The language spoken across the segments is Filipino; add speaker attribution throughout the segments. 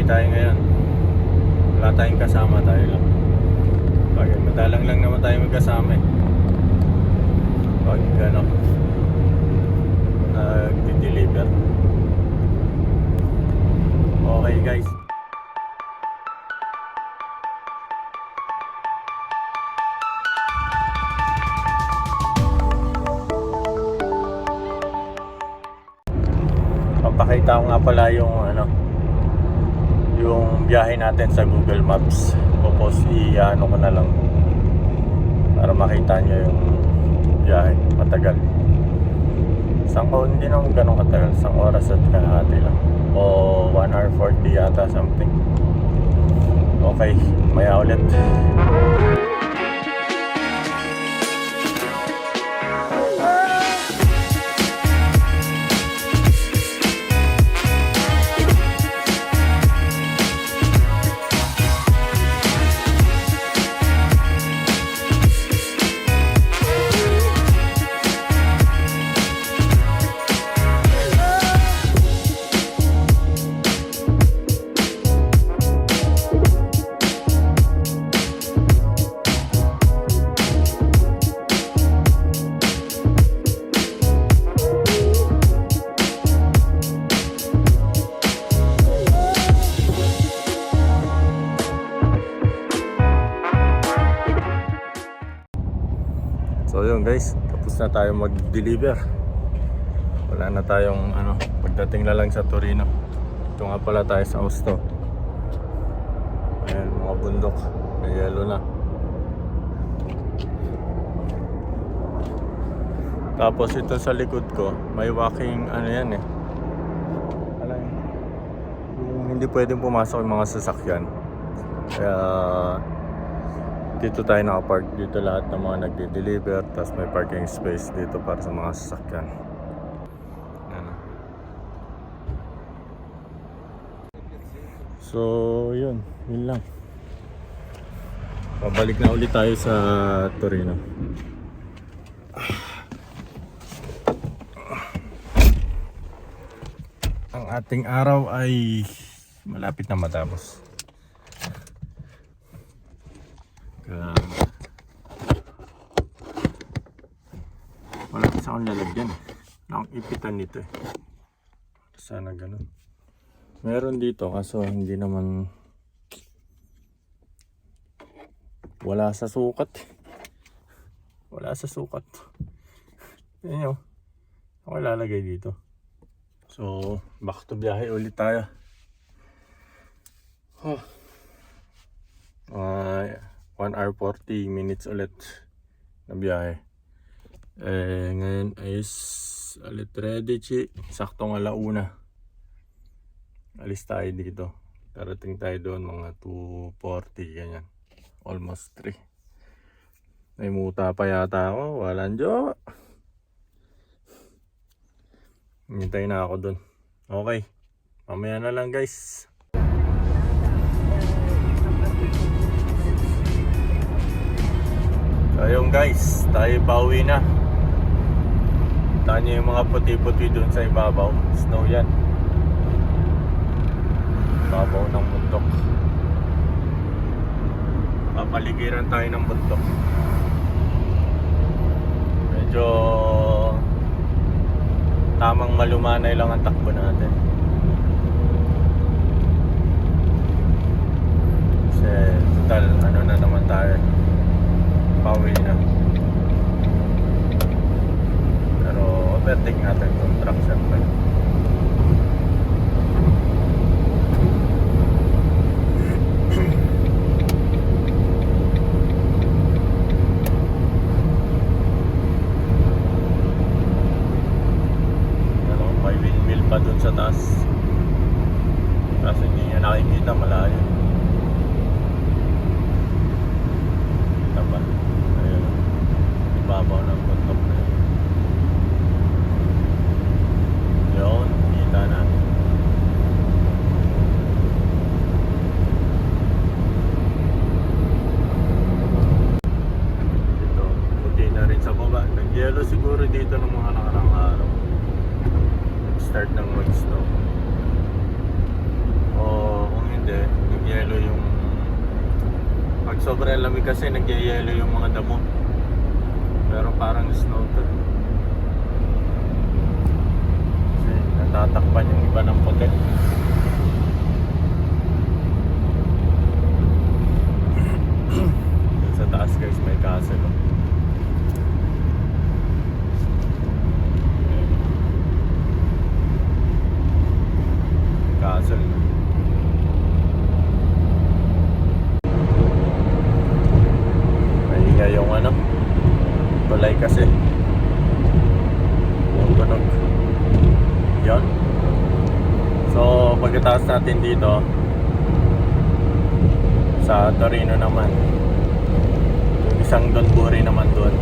Speaker 1: Biyahe tayo ngayon. Wala tayong kasama, tayo lang. Bagay, madalang lang naman tayo magkasama eh. Pag ano, nag-deliver. Okay guys. Papakita ko nga pala yung ano, yung biyahe natin sa Google Maps. Tapos i-ano ko na lang para makita nyo yung biyahe. Matagal. Hindi naman ganun katagal. 1 oras at kalahati lang. O 1 hour 40 yata something. Okay, maya ulit. So yun guys, tapos na tayo mag-deliver. Wala na tayong ano, pagdating na lang sa Torino. Ito nga pala tayo sa Aosto. Ayan, mga bundok, may yelo na. Tapos ito sa likod ko, may walking ano yan eh. Alam, yung hindi pwedeng pumasok yung mga sasakyan. Kaya dito tayo nakapark, dito lahat ng mga nagde-deliver, tapos may parking space dito para sa mga sasakyan. Ano. So yun lang. Pabalik na ulit tayo sa Torino. Ang ating araw ay malapit na matapos. Wala sa akong lalagyan. Nakang ipitan nito eh. Sana ganun. Meron dito kaso hindi naman wala sa sukat. Wala sa sukat. Yan yun. Ako ilalagay dito. So back to biyahe ulit tayo. 1 hour 40 minutes ulit na biyahe. Ngayon is alit 13, saktong 1:00. Alis tayo dito. Darating tayo doon mga 2:40 ganyan. Almost 3. May muta pa yata ako, walang jowa. Hintay na ako doon. Okay, mamaya na lang guys. Ayun guys, tayo pauwi na. Taan nyo yung mga puti-puti dun sa ibabaw. Snow yan. Ibabaw ng bundok. Papaligiran tayo ng bundok. Medyo tamang malumanay lang ang takbo natin. Kasi total ano na naman tayo, pauwi na. Pero overtake natin itong truck siyempre. Ano, may windmill pa dun sa taas. Kasi hindi niya nakikita, malayo. Taba. Ayun. Ibabaw ng bundok na yun. Yun, kita na. Dito, puti na rin sa baba. Nag-yellow siguro dito ng mga nakarang araw. Nag-start ng mag-snow. O kung nagyayelo yung pag sobrang lamig kasi nagyayelo yung mga damo, pero parang snow to kasi natatakpan yung iba ng puti. Sa taas guys may castle. Castle. Mahiga yung ano, tulay kasi. Yung tunog. Yun. So pagkatapos natin dito sa Torino naman, yung isang Donburi naman doon.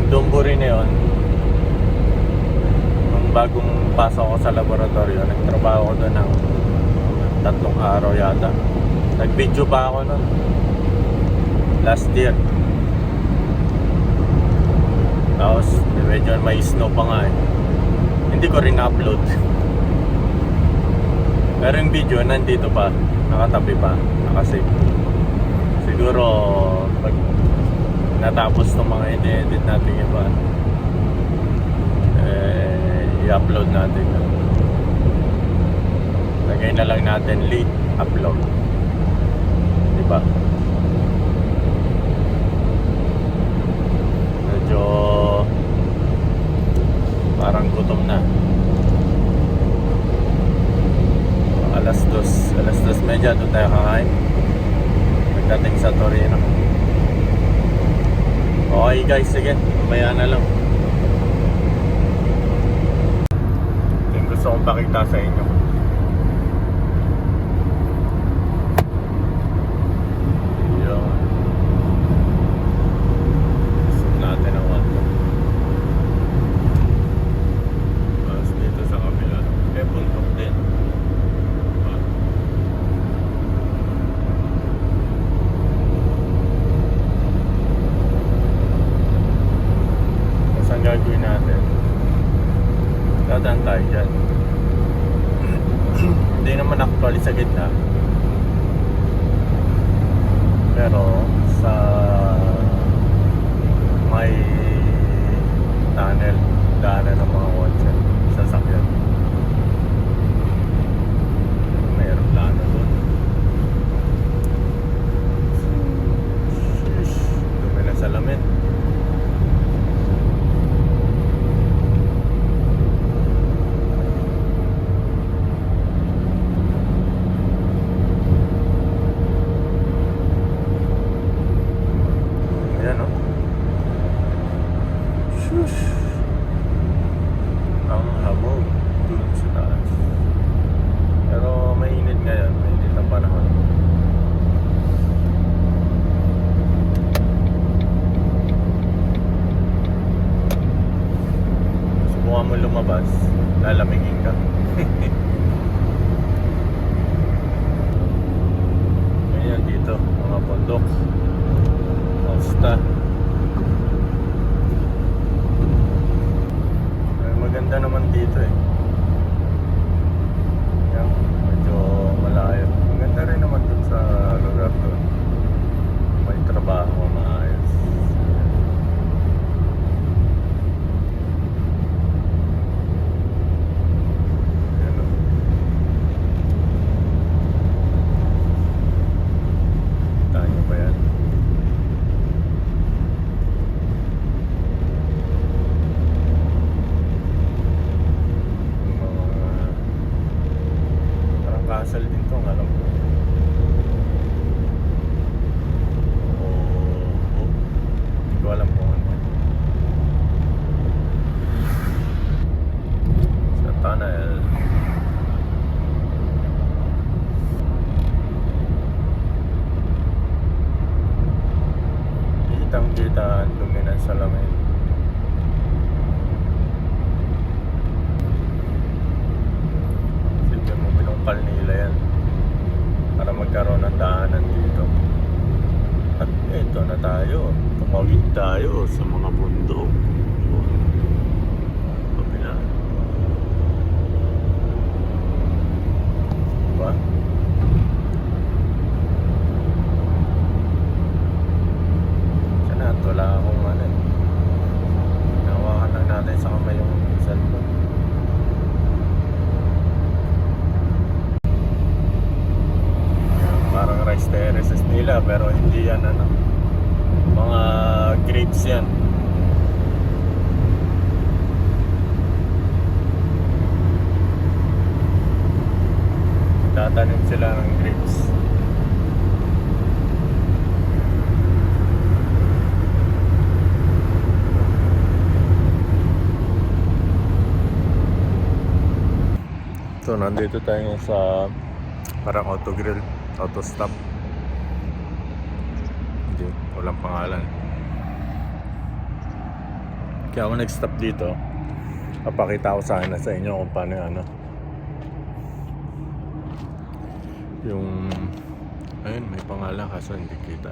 Speaker 1: Yung Donburi na yun, nung bagong pasok ko sa laboratorio, nagtrabaho ko doon ng 3 araw yata. Nag-video pa ako noon last year. Tapos medyo may snow pa nga eh. Hindi ko rin upload. Pero yung video nandito pa, nakatabi pa, nakasave. Siguro pag natapos ng mga edit natin iba, i-upload natin. Lagay na lang natin late upload, diba? Medyo parang gutom na. Alas 2 medya doon tayo kakain pagdating sa Torino. Okay guys, sige, mamaya na lang. Yung gusto kong pakita sa inyo. Yun. Zoom natin ang wato. Tapos dito sa kabila, puntok din. Ang gagawin natin, dadaan tayo dyan. Hindi naman actually sa gitna, pero sa may tunnel, daanan ng mga kotse, sasakyan. May aeroplano doon. Dumi na salamin. Ang habog dun sa taas. Pero mainit ngayon, mainit ang panahon. Subukan mo lumabas, lalamigin ka. Ngayon dito, mga bundok, Costa. Maganda naman dito eh. Yan, medyo malayo. Maganda rin naman dun sa lugar doon. May trabaho, maayos. Yan o. Kita nyo ba yan? Castle din to, alam ko. Hindi ko alam kung ano. Sa tunnel. Kitang-kita ang dumi ng salamin. Pinungkal nila yan para magkaroon ng daanan dito. At ito na tayo, tumawid tayo sa mga bundok. Kabila. Diba? Nagtatanim sila ng grapes. So nandito tayo sa parang auto grill, auto stop. Hindi, walang pangalan. Kaya ako nag-stop dito. Papakita ko sana sa inyo kung paano ano. Yung ayun, may pangalan kaso hindi kita.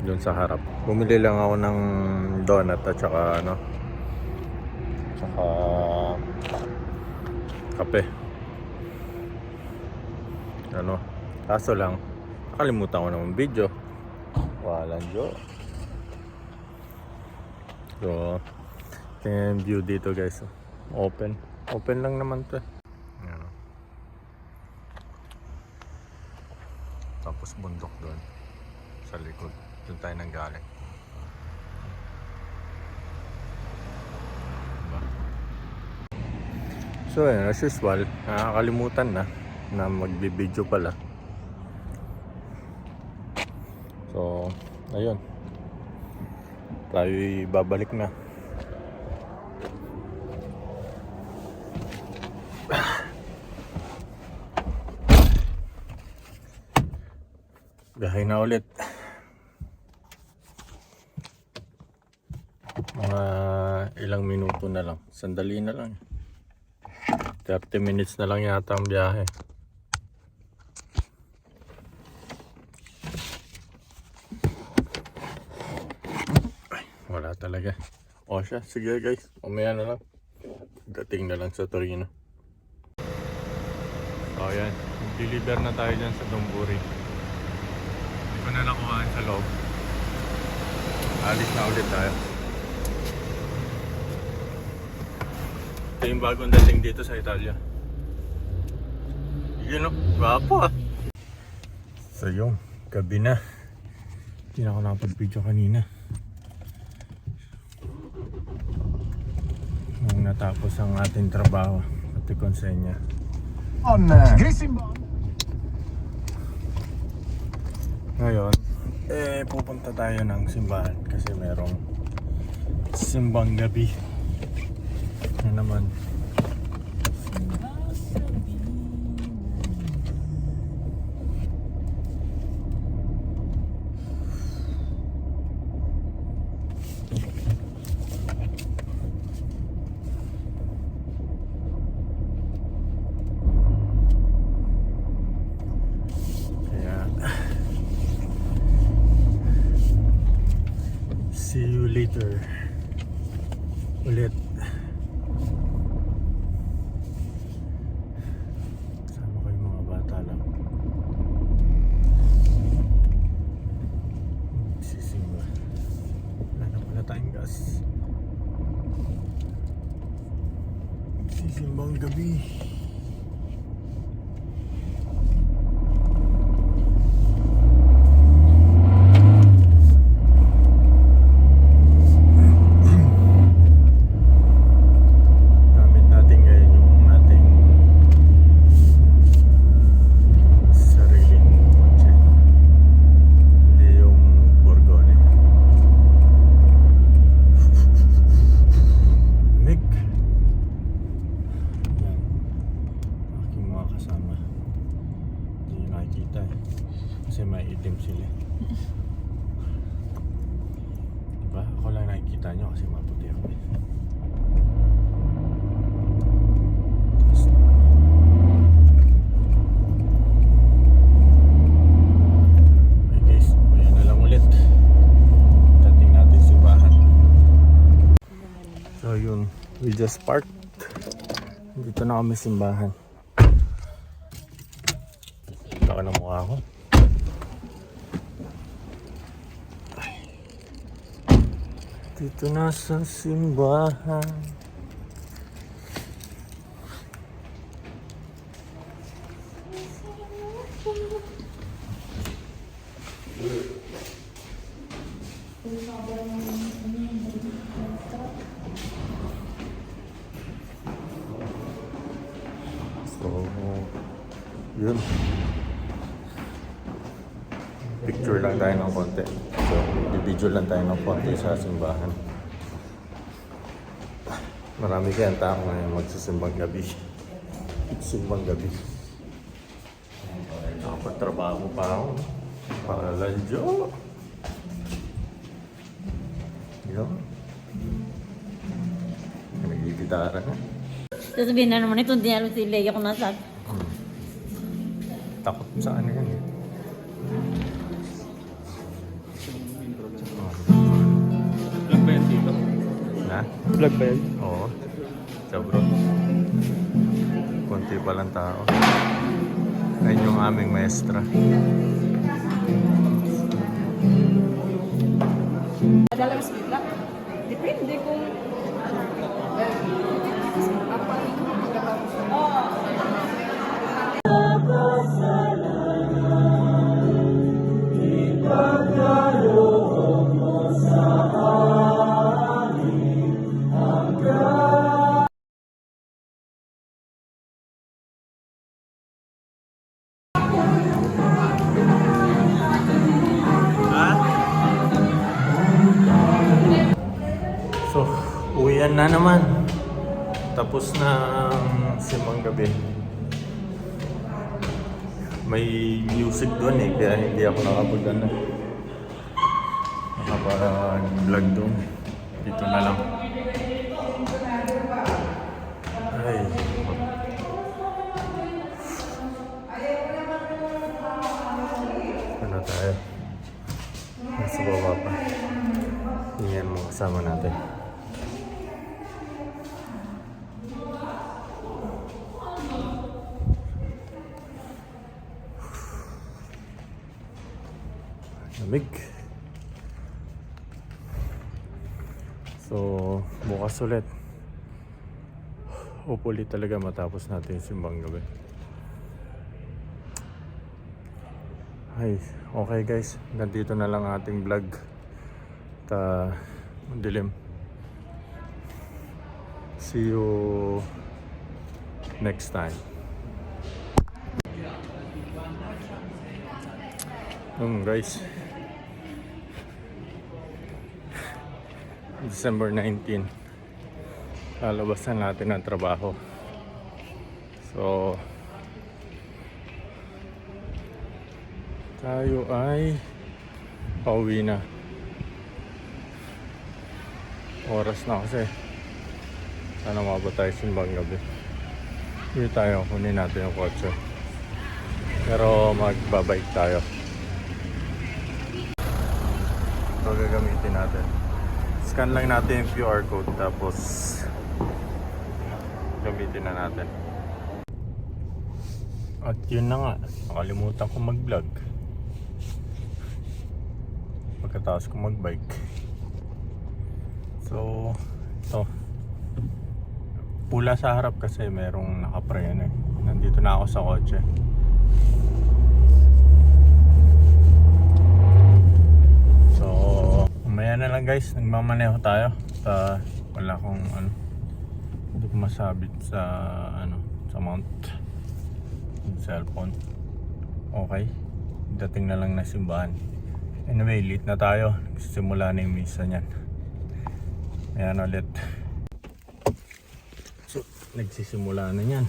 Speaker 1: Doon sa harap. Bumili lang ako ng donut at saka ano, saka kape. Ano, kaso lang nakalimutan ko naman video. Walang Diyos. So tingnan view dito guys. Open lang naman to. Ayan. Tapos bundok doon sa likod. Doon tayo nanggaling. So as usual, nakakalimutan na magbibideo pala. So ayun, tayo'y babalik na. Biyahe na ulit. Mga ilang minuto na lang, sandali na lang. 30 minutes na lang yata ang biyahe. Ay, wala talaga. O siya, sige guys, umaya na lang. Dating na lang sa Torino. So ayan, deliver na tayo dyan sa Donburi. Hindi ko na nakuhaan sa loob. Alis na ulit tayo. Ito yung bagong dating dito sa Italia. Yun o, gwapo ah. So yung gabi na. Hindi na ako nakapag-video kanina. Nung natapos ang ating trabaho at konsenya. Ngayon, pupunta tayo ng simbahan kasi merong simbang gabi. Na naman. Kaya see you later ulit. Simbang gabi. Gamit natin ngayon yung ating sariling kotse. Hindi yung Borgone. Mick. Kasama hindi nyo nakikita kasi may itim sila, diba? Ako lang nakikita nyo kasi maputi ako. Tapos naman okay guys, ayan na lang ulit. Dating natin simbahan. So yun, we just parked. Dito na kami simbahan. Laki ng mukha ko. Dito na sa simbahan. Yun. Picture lang tayo ng konti. So, i-video lang tayo ng konti sa simbahan. Marami kayang tao ngayon magsisimbang gabi. Simbang gabi. Nakapagtrabaho pa ako. Paladyo. Yun. Nagigitara na.
Speaker 2: Sasabihin na naman ito, hindi alam si Leia kung nasa.
Speaker 1: Takot sa ano yan eh.
Speaker 3: Vlog ba yan dito?
Speaker 1: Na?
Speaker 3: Vlog ba yan?
Speaker 1: Oo. Sa bro. Kunti pa lang tao. Ayun yung aming maestra.
Speaker 4: Madala mas bigla. Depende kung
Speaker 1: So, uwian na naman. Tapos na ang simbang gabi. May music doon eh, kaya hindi ako nakapag-vlog doon. Dito na lang. Ay. Ano tayo? Nasa baba pa. Yan mo kasama natin. Lamig. So, bukas ulit. Hopefully talaga matapos natin yung simbang gabi. Ay, okay guys. Nandito na lang ating vlog. Dilim. See you next time. Guys, December 19, lalabasan natin ang trabaho. So, tayo ay pauwi na. Oras na kasi. Sana mabot tayo simbang gabi. Hindi tayo, kunin natin yung kotse. Pero magbabike tayo. Ito gagamitin natin. Scan lang natin yung QR code tapos gamitin na natin. At yun na nga, nakalimutan ko mag-vlog pagkatapos ko mag-bike. So, ito pula sa harap kasi merong nakapray ano eh. Nandito na ako sa kotse. So, umaya na lang guys, nagmamaneho tayo. Wala akong ano, hindi ko masabit sa sa mount yung cellphone. Okay, dating na lang na simbahan. Anyway, late na tayo. Nagsisimula na yung misa niyan. Ayan ulit. So, nagsisimula na yan.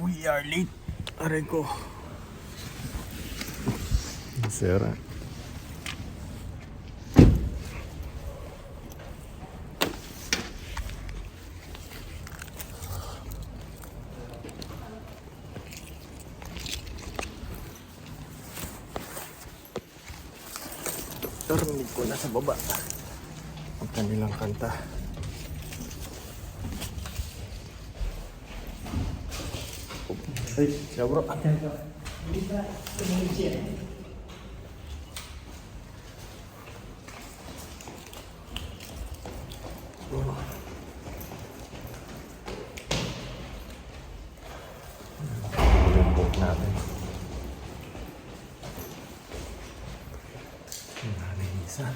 Speaker 1: We are late. Aray ko. Sira. Narinig ko na sa baba ang kanilang kanta. Hey, siya bro. Bumbok natin. Nanay isa.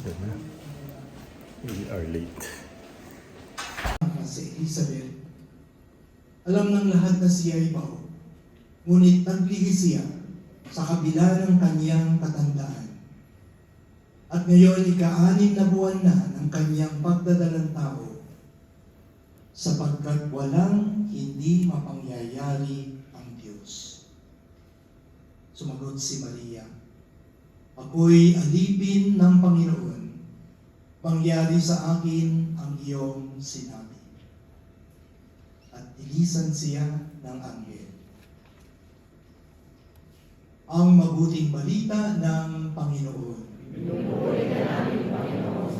Speaker 1: Diba?
Speaker 5: Alam ng lahat na siya ay bao, ngunit naglihis siya sa kabila ng kanyang katandaan. At ngayon, ika-6 na buwan na ng kanyang pagdadalang tao, sapagkat walang hindi mapangyayari ang Diyos. Sumagot si Maria, "Ako'y alipin ng Panginoon. Mangyari sa akin ang iyong sinabi." At ilisan siya ng anghel. Ang mabuting balita ng Panginoon.
Speaker 6: Pinupuri ka namin, Panginoon.